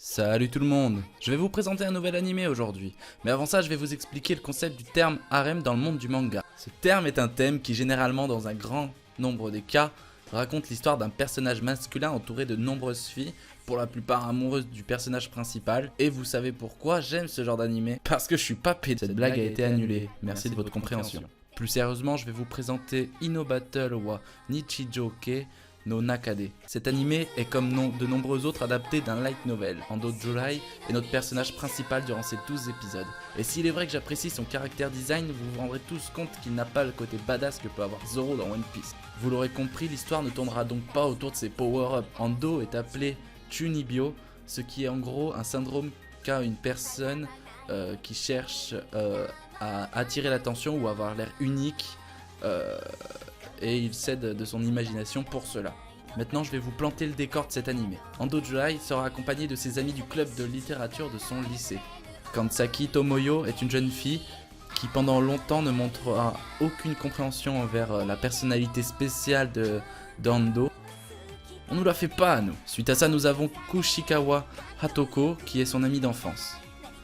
Salut tout le monde, je vais vous présenter un nouvel animé aujourd'hui, mais avant ça je vais vous expliquer le concept du terme harem dans le monde du manga. Ce terme est un thème qui généralement dans un grand nombre des cas raconte l'histoire d'un personnage masculin entouré de nombreuses filles, pour la plupart amoureuses du personnage principal, et vous savez pourquoi j'aime ce genre d'animé? Parce que je suis pas pédé. Cette blague a été annulée, merci de votre compréhension. Plus sérieusement, je vais vous présenter Ino Battle wa Nichijoke no Nakade. Cet animé est comme de nombreux autres adapté d'un light novel. Ando Jurai est notre personnage principal durant ces 12 épisodes. Et s'il est vrai que j'apprécie son caractère design, vous vous rendrez tous compte qu'il n'a pas le côté badass que peut avoir Zoro dans One Piece. Vous l'aurez compris, l'histoire ne tournera donc pas autour de ses power-ups. Ando est appelé Chunibyo, ce qui est en gros un syndrome qu'a une personne qui cherche à attirer l'attention ou avoir l'air unique. Et il cède de son imagination pour cela. Maintenant je vais vous planter le décor de cet animé. Ando Jurai sera accompagné de ses amis du club de littérature de son lycée. Kansaki Tomoyo est une jeune fille qui pendant longtemps ne montrera aucune compréhension envers la personnalité spéciale d'Ando. On nous la fait pas à nous. Suite à ça nous avons Kushikawa Hatoko qui est son amie d'enfance.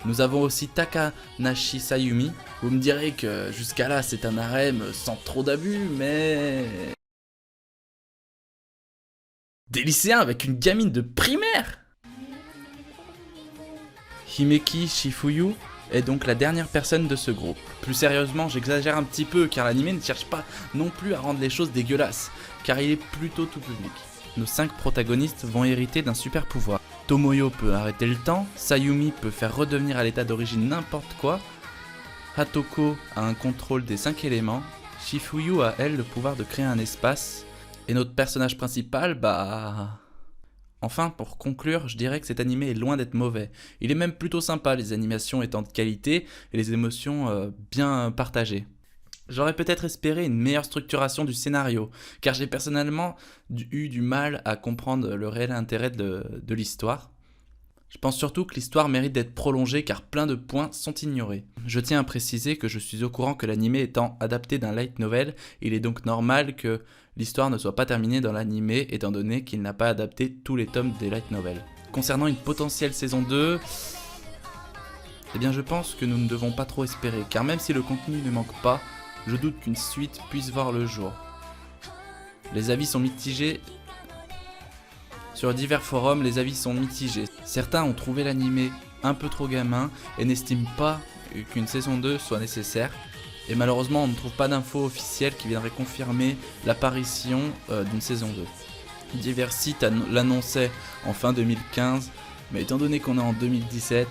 Nous avons aussi Takanashi Sayumi. Vous me direz que jusqu'à là c'est un harem sans trop d'abus, mais... Des lycéens avec une gamine de primaire! Himeki Shifuyu est donc la dernière personne de ce groupe. Plus sérieusement, j'exagère un petit peu car l'anime ne cherche pas non plus à rendre les choses dégueulasses, car il est plutôt tout public. Nos 5 protagonistes vont hériter d'un super pouvoir. Tomoyo peut arrêter le temps, Sayumi peut faire redevenir à l'état d'origine n'importe quoi, Hatoko a un contrôle des 5 éléments, Shifuyu a elle le pouvoir de créer un espace, et notre personnage principal, Enfin, pour conclure, je dirais que cet animé est loin d'être mauvais. Il est même plutôt sympa, les animations étant de qualité et les émotions bien partagées. J'aurais peut-être espéré une meilleure structuration du scénario, car j'ai personnellement eu du mal à comprendre le réel intérêt de l'histoire. Je pense surtout que l'histoire mérite d'être prolongée car plein de points sont ignorés. Je tiens à préciser que je suis au courant que l'anime étant adapté d'un light novel, il est donc normal que l'histoire ne soit pas terminée dans l'anime étant donné qu'il n'a pas adapté tous les tomes des light novels. Concernant une potentielle saison 2... eh bien je pense que nous ne devons pas trop espérer, car même si le contenu ne manque pas, je doute qu'une suite puisse voir le jour. Les avis sont mitigés. Sur divers forums, les avis sont mitigés. Certains ont trouvé l'animé un peu trop gamin et n'estiment pas qu'une saison 2 soit nécessaire. Et malheureusement, on ne trouve pas d'infos officielles qui viendraient confirmer l'apparition d'une saison 2. Divers sites l'annonçaient en fin 2015, mais étant donné qu'on est en 2017,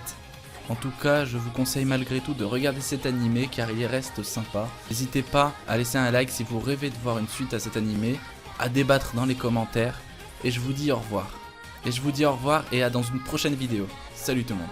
en tout cas, je vous conseille malgré tout de regarder cet animé car il reste sympa. N'hésitez pas à laisser un like si vous rêvez de voir une suite à cet animé, à débattre dans les commentaires, et je vous dis au revoir. Et à dans une prochaine vidéo. Salut tout le monde.